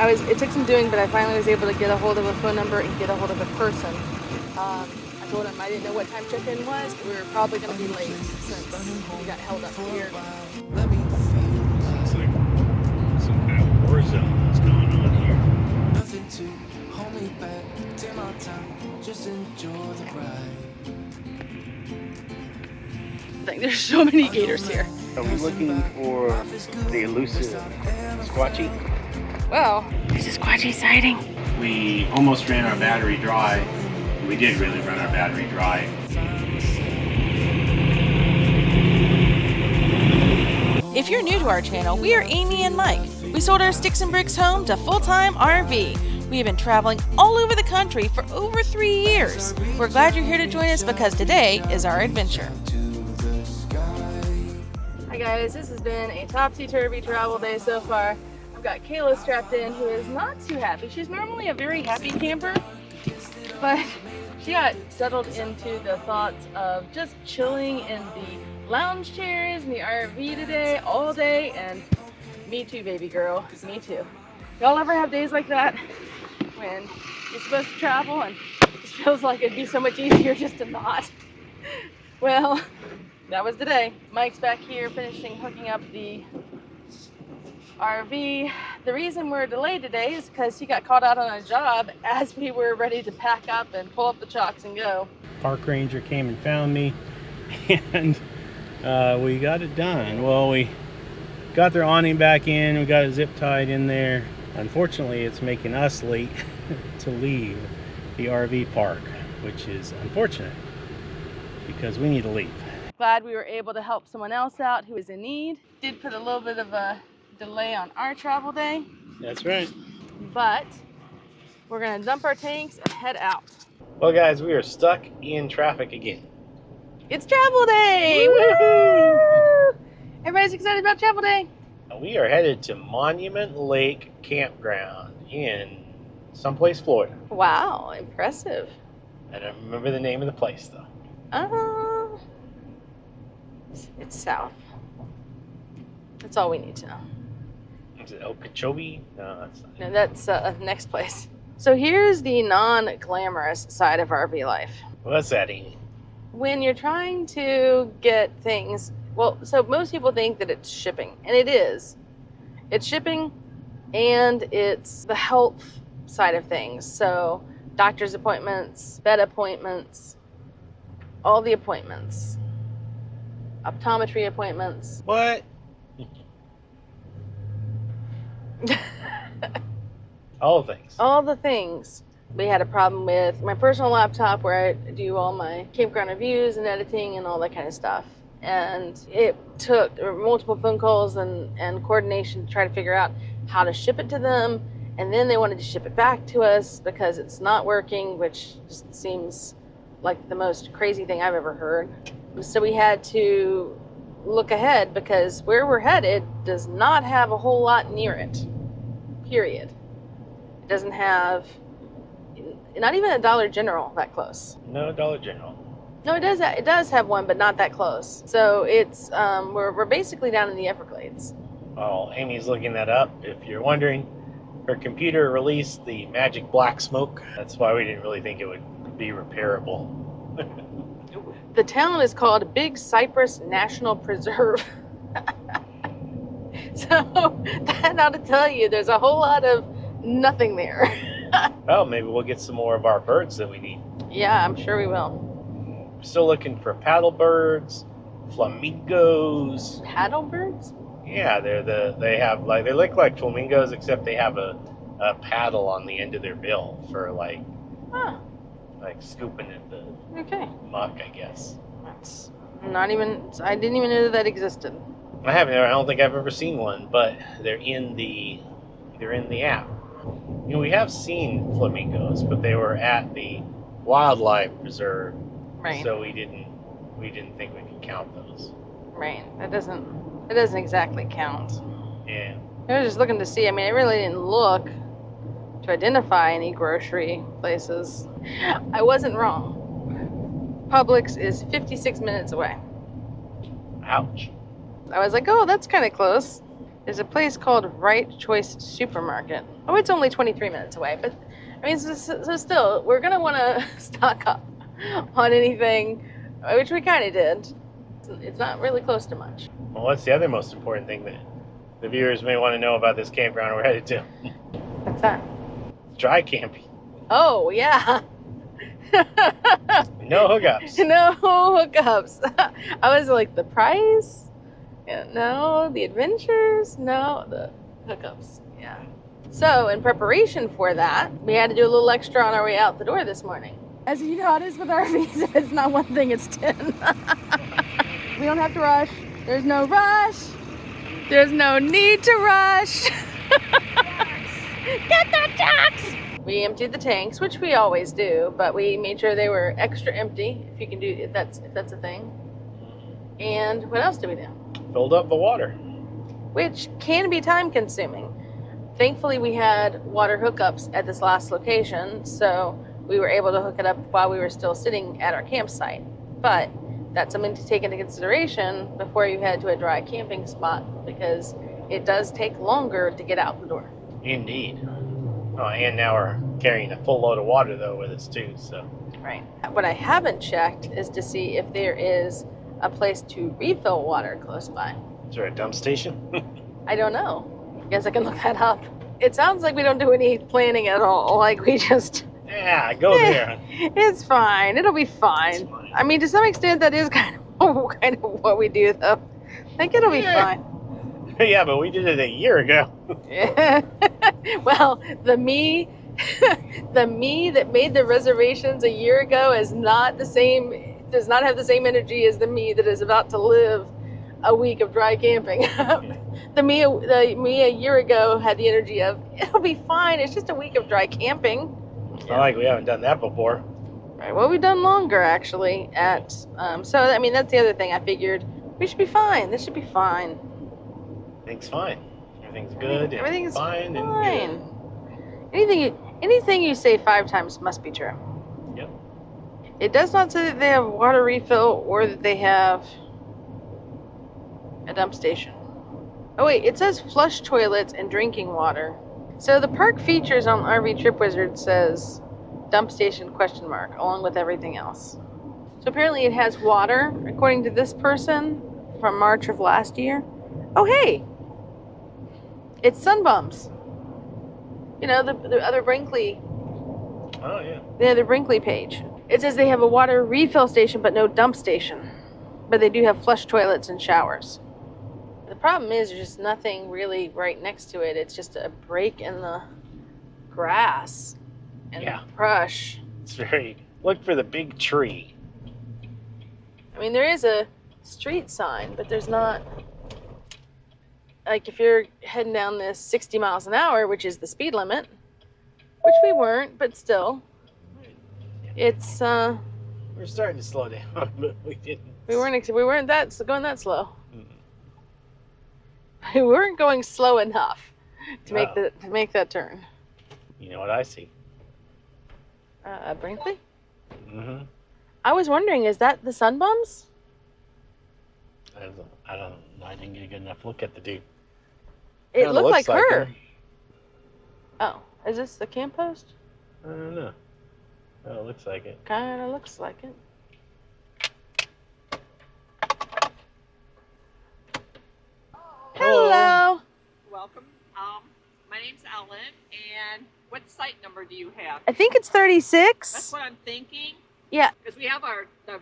It took some doing, but I finally was able to get a hold of a phone number and get a hold of a person. I told him I didn't know what time check-in was, but we were probably going to be late since we got held up here. It's like some kind of war zone that's going on here. Nothing to hold me back, take my time, just enjoy the ride. There's so many gators here. Are we looking for the elusive squatchy? Well, there's a squatchy sighting. We almost ran our battery dry. We did really run our battery dry. If you're new to our channel, we are Amy and Mike. We sold our sticks and bricks home to full-time RV. We have been traveling all over the country for over 3 years. We're glad you're here to join us because today is our adventure. Hi guys, this has been a topsy-turvy travel day so far. I've got Kayla strapped in, who is not too happy. She's normally a very happy camper, but she got settled into the thoughts of just chilling in the lounge chairs in the RV today, all day, and me too, baby girl, me too. Y'all ever have days like that when you're supposed to travel and it just feels like it'd be so much easier just to not? Well, that was today. Mike's back here finishing hooking up the RV. The reason we're delayed today is because he got caught out on a job as we were ready to pack up and pull up the chocks and go. Park ranger came and found me, and we got it done. Well, we got their awning back in, we got it zip tied in there. Unfortunately, it's making us late to leave the RV park, which is unfortunate because we need to leave. Glad we were able to help someone else out who is in need. Did put a little bit of a delay on our travel day. That's right. But we're gonna dump our tanks and head out. Well, guys, we are stuck in traffic again. It's travel day! Woo! Everybody's excited about travel day? We are headed to Monument Lake Campground in someplace Florida. Wow, impressive. I don't remember the name of the place though. It's south. That's all we need to know. Is it Okeechobee? No, that's not. No, that's next place. So here's the non-glamorous side of RV life. What's that, Amy? When you're trying to get things, well, so most people think that it's shipping, and it is. It's shipping, and it's the health side of things. So doctor's appointments, vet appointments, all the appointments, optometry appointments. What? All the things. All the things. We had a problem with my personal laptop where I do all my campground reviews and editing and all that kind of stuff. And it took multiple phone calls and coordination to try to figure out how to ship it to them. And then they wanted to ship it back to us because it's not working, which just seems like the most crazy thing I've ever heard. So we had to look ahead because where we're headed does not have a whole lot near it, period. It doesn't have, not even a Dollar General that close. No Dollar General. No, it does have one, but not that close. So it's, we're basically down in the Everglades. Well, Amy's looking that up. If you're wondering, her computer released the magic black smoke. That's why we didn't really think it would be repairable. The town is called Big Cypress National Preserve. So that ought to tell you there's a whole lot of nothing there. Well, maybe we'll get some more of our birds that we need. Yeah, I'm sure we will. Still looking for paddle birds, flamingos. Paddle birds? Yeah, they look like flamingos, except they have a paddle on the end of their bill for like scooping at the muck, I guess. That's not even, I didn't even know that existed. I don't think I've ever seen one, but they're in the app. You know, we have seen flamingos, but they were at the wildlife preserve, Right. so we didn't think we could count those. Right. It doesn't exactly count. Yeah. I was just looking to see. I mean, I really didn't look to identify any grocery places. I wasn't wrong. Publix is 56 minutes away. Ouch. I was like, oh, that's kind of close. There's a place called Right Choice Supermarket. Oh, it's only 23 minutes away, but I mean, so still, we're gonna want to stock up on anything, which we kind of did. It's not really close to much. Well, what's the other most important thing that the viewers may want to know about this campground we're headed to? What's that? Dry camping. Oh, yeah. No hookups. No hookups. I was like, the price? Yeah, no. The adventures? No. The hookups. Yeah. So, in preparation for that, we had to do a little extra on our way out the door this morning. As you know how it is with RVs, if it's not one thing, it's 10. We don't have to rush. There's no rush. There's no need to rush. Get the tanks! We emptied the tanks, which we always do, but we made sure they were extra empty, if that's a thing. And what else did we do? Filled up the water. Which can be time consuming. Thankfully, we had water hookups at this last location, so we were able to hook it up while we were still sitting at our campsite. But that's something to take into consideration before you head to a dry camping spot, because it does take longer to get out the door. Indeed. Oh, and now we're carrying a full load of water, though, with us, too, so. Right. What I haven't checked is to see if there is a place to refill water close by. Is there a dump station? I don't know. I guess I can look that up. It sounds like we don't do any planning at all. Like, we just... Yeah, go there. It's fine. It'll be fine. Fine. I mean, to some extent, that is kind of what we do, though. Like, it'll be fine. Yeah, but we did it a year ago. Yeah. Well, the me that made the reservations a year ago is not the same, does not have the same energy as the me that is about to live a week of dry camping. The me a year ago had the energy of, it'll be fine, it's just a week of dry camping. It's not like we haven't done that before. Right, well, we've done longer, actually, at, so, I mean, that's the other thing. I figured we should be fine. This should be fine. Everything's fine. Everything's good. Everything's fine. fine. And Anything you say 5 times must be true. good. Yep. It does not say that they have water refill or that they have a dump station. Oh wait, it says flush toilets and drinking water. So the park features on RV Trip Wizard says dump station ? Along with everything else. So apparently it has water, according to this person, from March of last year. Oh hey! It's Sunbums. You know, the other Brinkley. Oh, yeah. Yeah, the Brinkley page. It says they have a water refill station, but no dump station. But they do have flush toilets and showers. The problem is there's just nothing really right next to it. It's just a break in the grass and Yeah. brush. It's very... Look for the big tree. I mean, there is a street sign, but there's not... Like, if you're heading down this 60 miles an hour, which is the speed limit, which we weren't, but still, it's, We're starting to slow down, but we didn't. we weren't going that slow. Mm. We weren't going slow enough to Wow. make that turn. You know what I see? Brinkley? Mm-hmm. I was wondering, is that the Sunbums? I don't know. I didn't get a good enough look at the dude. It Kinda looked like looks her. him. Oh, is this the camp post? I don't know. Oh, it looks like it. Kind of looks like it. Hello. Welcome. My name's Ellen, and what site number do you have? I think it's 36. That's what I'm thinking. Yeah. Because we have the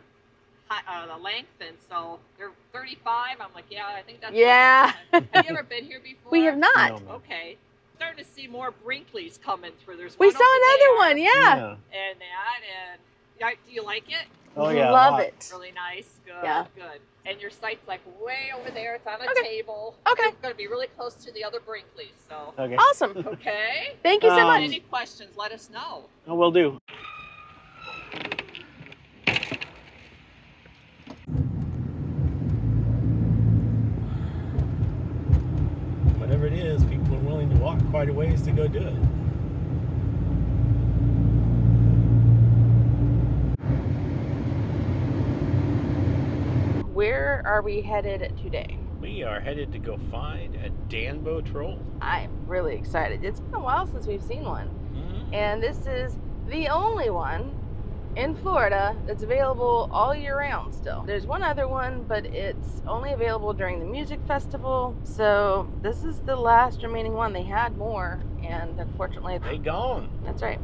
length, and so they're 35. I'm like, yeah, I think that's. Yeah. Have you ever been here before? We have not. No, man. Okay. Starting to see more Brinkleys coming through. There's We one saw over another there, one, yeah. And that, and yeah, do you like it? Oh, yeah. a Love lot. it. Really nice. Good. Yeah. Good. And your site's like way over there. It's on a Okay. table. Okay. It's going to be really close to the other Brinkleys. So. Okay. Awesome. Okay. Thank you so Um, much. Any questions? Let us know. Oh, will do. Whatever it is, people are willing to walk quite a ways to go do it. Where are we headed today? We are headed to go find a Dambo troll. I'm really excited. It's been a while since we've seen one. And this is the only one in Florida that's available all year round still. There's one other one, but it's only available during the music festival. So this is the last remaining one. They had more, and unfortunately They gone. That's right.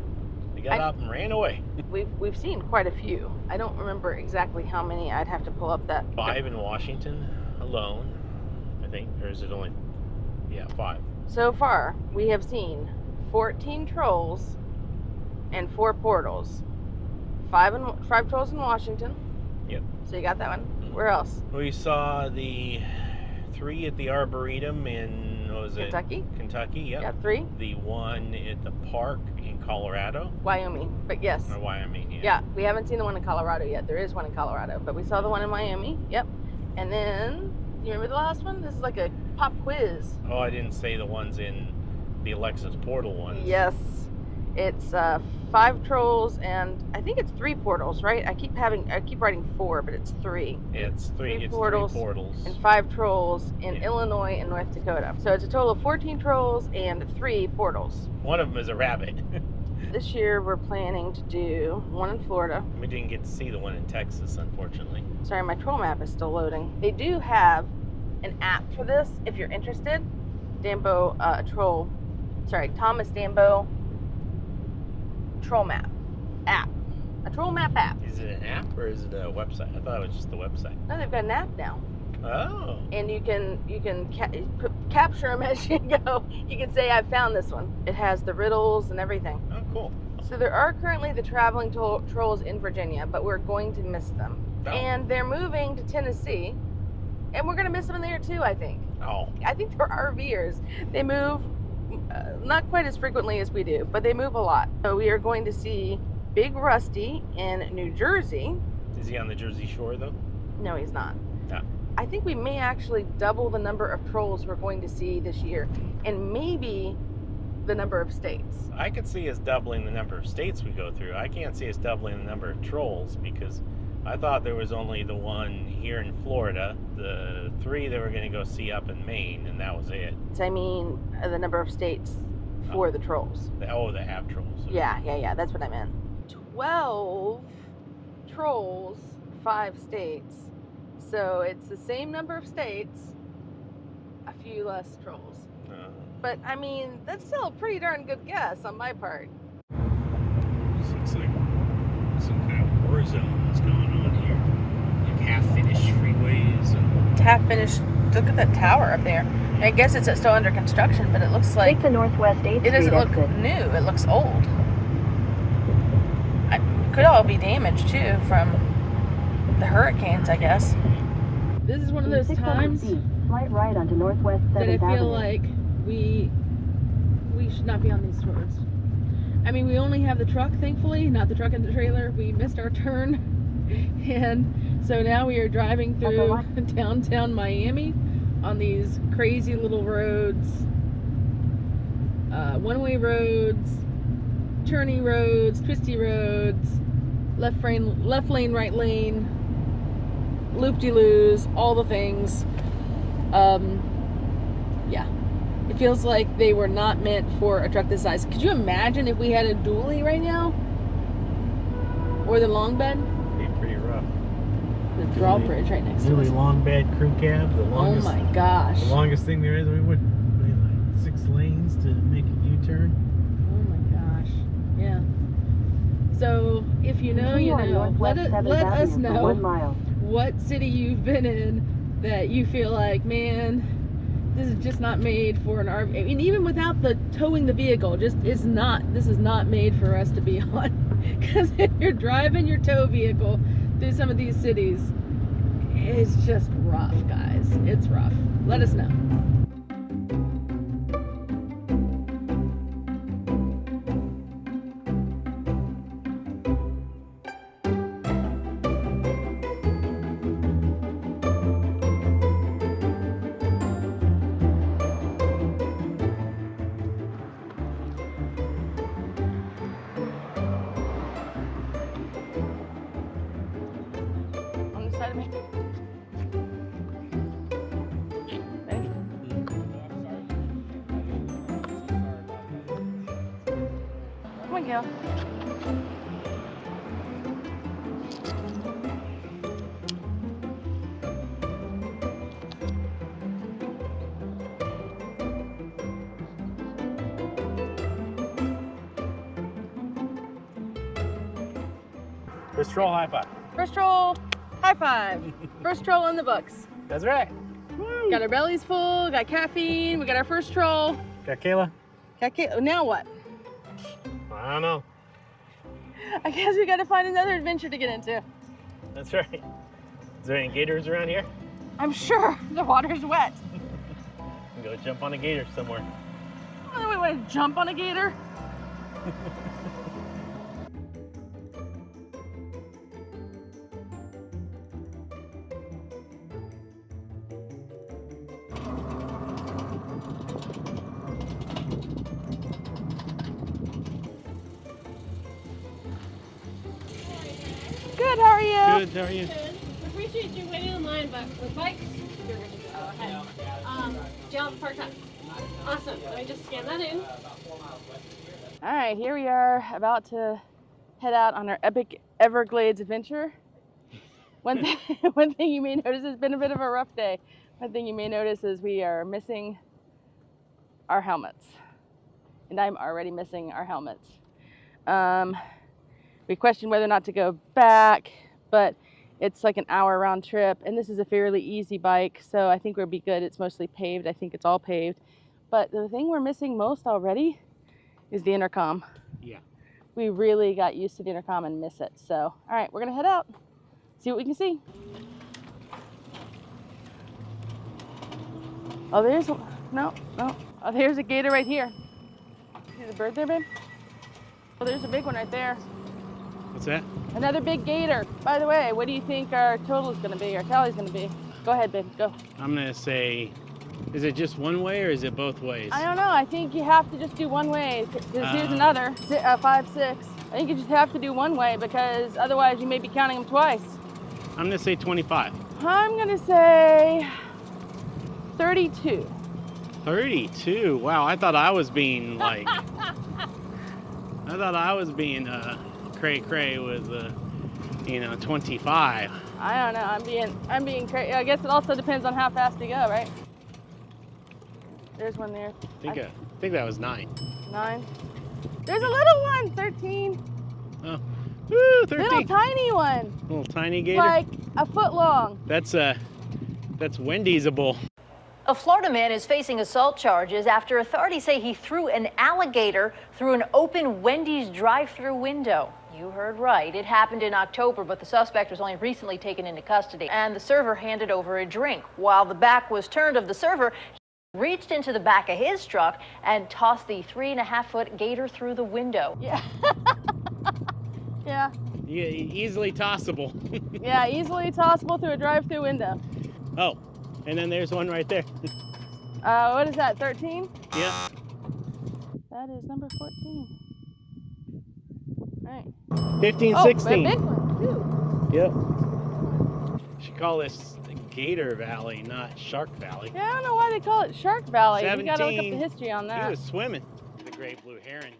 They got up and ran away. We've seen quite a few. I don't remember exactly how many. I'd have to pull up that. 5 in Washington alone, I think. Or is it only, 5. So far, we have seen 14 trolls and 4 portals. 5 trolls in Washington. Yep. So you got that one. Where else? We saw the 3 at the Arboretum in, what was Kentucky. it? Kentucky, yep. Yeah, 3. The one at the park in Colorado. Wyoming, but yes. Or Wyoming, Yeah, we haven't seen the one in Colorado yet. There is one in Colorado, but we saw the one in Miami. Yep. And then, you remember the last one? This is like a pop quiz. Oh, I didn't say the ones in the Alexis Portal ones. Yes. It's 5 trolls and I think it's 3 portals, right? I keep writing 4, but it's 3. It's 3. It's portals 3 portals. And 5 trolls in Illinois and North Dakota. So it's a total of 14 trolls and 3 portals. One of them is a rabbit. This year we're planning to do one in Florida. We didn't get to see the one in Texas, unfortunately. Sorry, my troll map is still loading. They do have an app for this if you're interested. Thomas Dambo troll map app. A troll map app. Is it an app or is it a website? I thought it was just the website. No, they've got an app now. Oh. And you can capture them as you go. You can say, I found this one. It has the riddles and everything. Oh, cool. So there are currently the traveling trolls in Virginia, but we're going to miss them. Oh. And they're moving to Tennessee, and we're going to miss them there too, I think. Oh. I think they're RVers. They move not quite as frequently as we do, but they move a lot. So we are going to see Big Rusty in New Jersey. Is he on the Jersey Shore, though? No, he's not. No. I think we may actually double the number of trolls we're going to see this year, and maybe the number of states. I could see us doubling the number of states we go through. I can't see us doubling the number of trolls because I thought there was only the one here in Florida, the 3 that we're going to go see up in Maine, and that was it. I mean, the number of states for the trolls. They have trolls. Yeah, that's what I meant. 12 trolls, 5 states. So it's the same number of states, a few less trolls. But I mean, that's still a pretty darn good guess on my part. This looks like some kind of war zone that's going on here. Like half-finished freeways and Half-finished. Look at that tower up there. I guess it's still under construction, but it looks like Take the Northwest 8th it doesn't Street look exit. new. It looks old. It could all be damaged too from the hurricanes, I guess. This is one of those 600 times feet, slight right onto Northwest 7th that I feel Avenue. like we should not be on these tours. I mean, we only have the truck, thankfully, not the truck and the trailer. We missed our turn, and so now we are driving through downtown Miami on these crazy little roads, one-way roads, turny roads, twisty roads, left lane, right lane, loop-de-loos, all the things. Yeah, it feels like they were not meant for a truck this size. Could you imagine if we had a dually right now? Or the long bed? It'd be pretty rough. The drawbridge right next to us. long bed crew cab. The Oh my gosh. The longest thing there is. We would like 6 lanes to make a U-turn. Oh my gosh. Yeah. So if you know, you Continue on know. Let Northwest 7th us Avenue for know 1 mile. what city you've been in that you feel like, man, this is just not made for an RV. I mean, even without the towing the vehicle, this is not made for us to be on. Because if you're driving your tow vehicle through some of these cities, it's just rough, guys. It's rough. Let us know. On the side of me. Come on, Gail. First troll high five. First troll, high five. First troll in the books. That's right. Woo. Got our bellies full, got caffeine, we got our first troll. Got Kayla? Now what? I don't know. I guess we gotta find another adventure to get into. That's right. Is there any gators around here? I'm sure the water's wet. Go jump on a gator somewhere. Oh, we want to jump on a gator? Good, how are you? Good, how are you? Appreciate you waiting in line, but with bikes, you're good to go ahead. Jump part-time. Awesome. Let me just scan that in. All right, here we are about to head out on our epic Everglades adventure. One thing you may notice, it's been a bit of a rough day. One thing you may notice is we are missing our helmets. And I'm already missing our helmets. We questioned whether or not to go back, but it's like an hour round trip, and this is a fairly easy bike, so I think we'll be good. It's mostly paved. I think it's all paved. But the thing we're missing most already is the intercom. Yeah. We really got used to the intercom and miss it. So, all right, we're gonna head out, see what we can see. Oh, there's no. Oh, there's a gator right here. See the bird there, babe? Oh, there's a big one right there. What's that? Another big gator. By the way, what do you think our total is gonna be, our tally's gonna be? Go ahead, babe, go. I'm gonna say, is it just one way or is it both ways? I don't know, I think you have to just do one way. Because here's another, 5, 6. I think you just have to do one way because otherwise you may be counting them twice. I'm gonna say 25. I'm gonna say 32. 32? Wow, I thought I was being like, cray with 25. I don't know, I'm being crazy. I guess it also depends on how fast you go, right? There's one there. I think that was 9. 9. There's a little one, 13. Oh, woo, 13. Little tiny one. Little tiny gator. Like a foot long. That's Wendy's-able. A Florida man is facing assault charges after authorities say he threw an alligator through an open Wendy's drive-thru window. You heard right. It happened in October, but the suspect was only recently taken into custody, and the server handed over a drink. While the back was turned of the server, he reached into the back of his truck and tossed the 3.5-foot gator through the window. Yeah. Yeah. Yeah, easily tossable. Yeah, easily tossable through a drive-thru window. Oh, and then there's one right there. What is that, 13? Yeah. That is number 14. All right. 15, Oh, 16. a big one, too. Yep. Should call this Gator Valley, not Shark Valley. Yeah, I don't know why they call it Shark Valley. 17. We gotta look up the history on He that. was swimming. The great blue heron.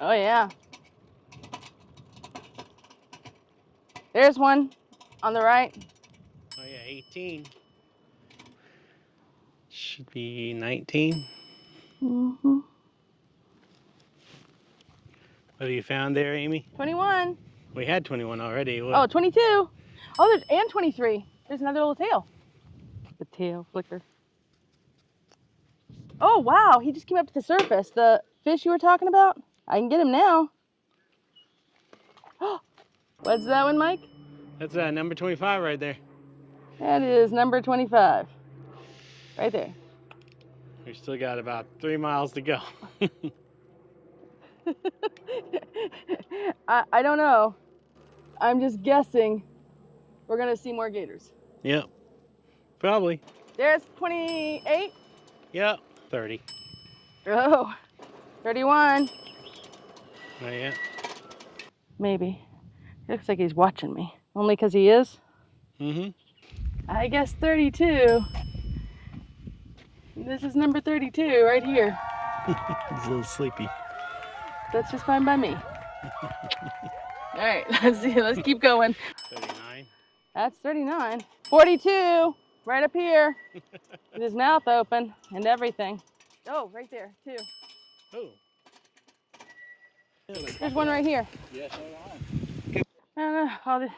Oh, yeah. There's one on the right. Oh yeah, 18. Should be 19. Mm-hmm. What have you found there, Amy? 21. We had 21 already. What? Oh, 22. Oh, and 23. There's another little tail. The tail flicker. Oh, wow. He just came up to the surface. The fish you were talking about? I can get him now. What's that one, Mike? That's number 25 right there. That is number 25. Right there. We still got about 3 miles to go. I don't know. I'm just guessing we're going to see more gators. Yep. Probably. There's 28. Yep. 30. Oh, 31. Not yet. Maybe. It looks like he's watching me. Only because he is? Mm-hmm. I guess 32. This is number 32 right here. He's a little sleepy. That's just fine by me. All right, let's see. Let's keep going. 39. That's 39. 42, right up here. With his mouth open and everything. Oh, right there, too. Oh. There's one right here. Yes, I don't know.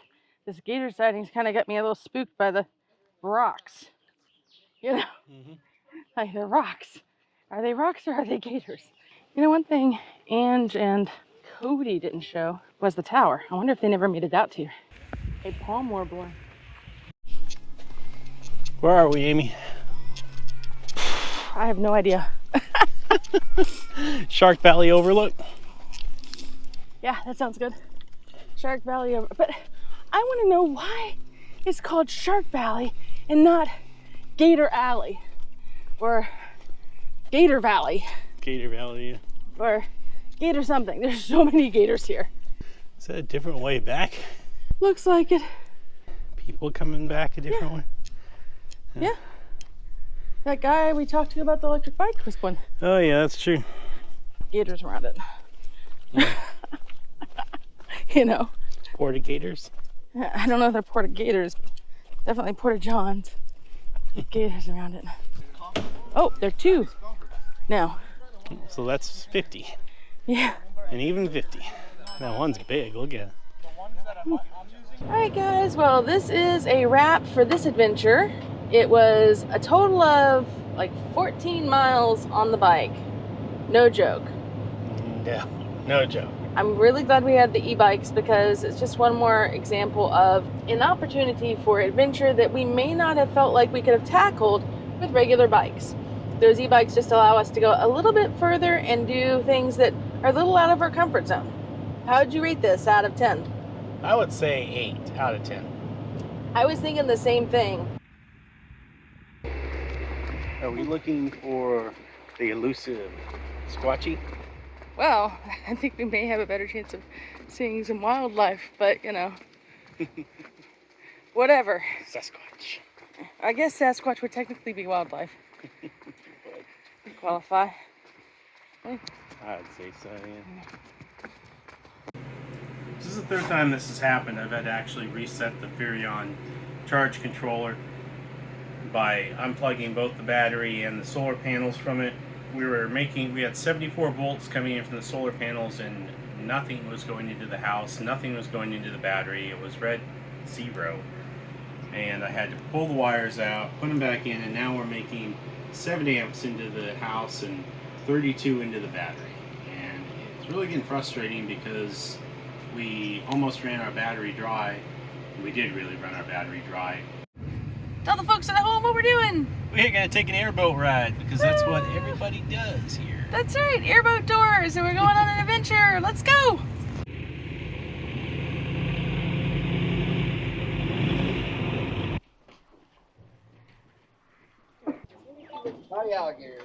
This gator sighting's kind of got me a little spooked by the rocks. You know, like they're rocks. Are they rocks or are they gators? You know, one thing Ange and Cody didn't show was the tower. I wonder if they never made it out to here. A palm warbler. Where are we, Amy? I have no idea. Shark Valley Overlook. Yeah, that sounds good. Shark Valley over. But I want to know why it's called Shark Valley and not Gator Alley or Gator Valley Gator Valley. Yeah. or Gator something. There's so many gators here. Is that a different way back? Looks like it. People coming back a different way? Yeah. That guy we talked to about the electric bike was one. Oh yeah, that's true. Gators around it. You know. Porta Gators. I don't know if they're Porta Gators, but definitely Porta Johns. Gators around it. Oh, there are two now. So that's 50. Yeah. And even 50. That one's big. Look at it. Alright guys, well this is a wrap for this adventure. It was a total of like 14 miles on the bike. No joke. Yeah, no joke. I'm really glad we had the e-bikes because it's just one more example of an opportunity for adventure that we may not have felt like we could have tackled with regular bikes. Those e-bikes just allow us to go a little bit further and do things that are a little out of our comfort zone. How would you rate this out of 10? I would say 8 out of 10. I was thinking the same thing. Are we looking for the elusive Squatchy? Well, I think we may have a better chance of seeing some wildlife, but you know, whatever. Sasquatch. I guess Sasquatch would technically be wildlife. Qualify. I'd say so, yeah. This is the third time this has happened. I've had to actually reset the Furion charge controller by unplugging both the battery and the solar panels from it. We had 74 volts coming in from the solar panels and nothing was going into the house, nothing was going into the battery. It was red 0. And I had to pull the wires out, put them back in, and now we're making 7 amps into the house and 32 into the battery. And it's really getting frustrating because we almost ran our battery dry. We did really run our battery dry. Tell the folks at home what we're doing. We're gonna take an airboat ride because that's what everybody does here. That's right, airboat tours, and we're going on an adventure. Let's go. Hi, alligator.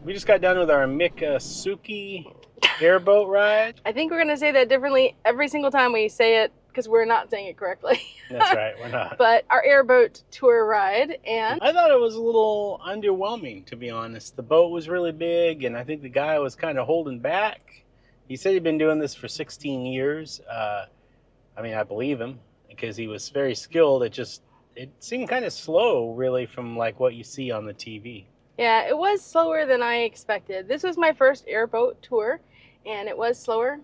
We just got done with our Miccosukee airboat ride. I think we're going to say that differently every single time we say it because we're not saying it correctly. That's right, we're not. But our airboat tour ride, and I thought it was a little underwhelming, to be honest. The boat was really big, and I think the guy was kind of holding back. He said he'd been doing this for 16 years. I mean, I believe him because he was very skilled. It seemed kind of slow, really, from like what you see on the TV. yeah, it was slower than I expected. This was my first airboat tour, and it was slower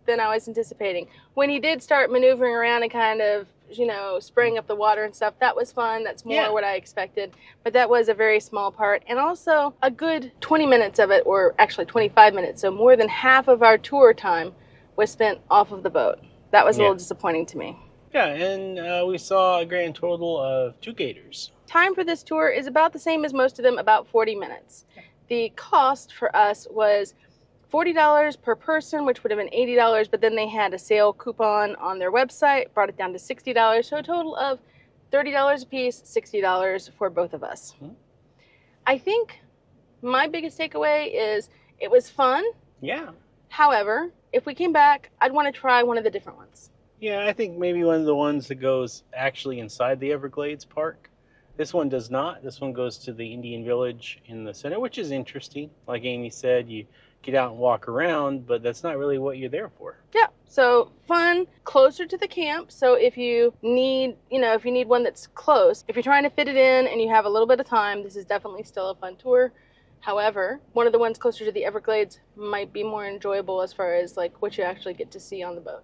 than I was anticipating. When he did start maneuvering around and kind of, you know, spraying up the water and stuff, that was fun. That's more what I expected. But that was a very small part. And also a good 20 minutes of it, or actually 25 minutes, so more than half of our tour time was spent off of the boat. That was a little disappointing to me. Yeah, and we saw a grand total of 2 gators. Time for this tour is about the same as most of them, about 40 minutes. The cost for us was $40 per person, which would have been $80, but then they had a sale coupon on their website, brought it down to $60, so a total of $30 a piece, $60 for both of us. I think my biggest takeaway is it was fun. Yeah. However, if we came back, I'd want to try one of the different ones. Yeah, I think maybe one of the ones that goes actually inside the Everglades Park. This one does not. This one goes to the Indian village in the center, which is interesting. Like Amy said, you get out and walk around, but that's not really what you're there for. Yeah, so fun, closer to the camp. So if you need, if you need one that's close, if you're trying to fit it in and you have a little bit of time, this is definitely still a fun tour. However, one of the ones closer to the Everglades might be more enjoyable as far as like what you actually get to see on the boat.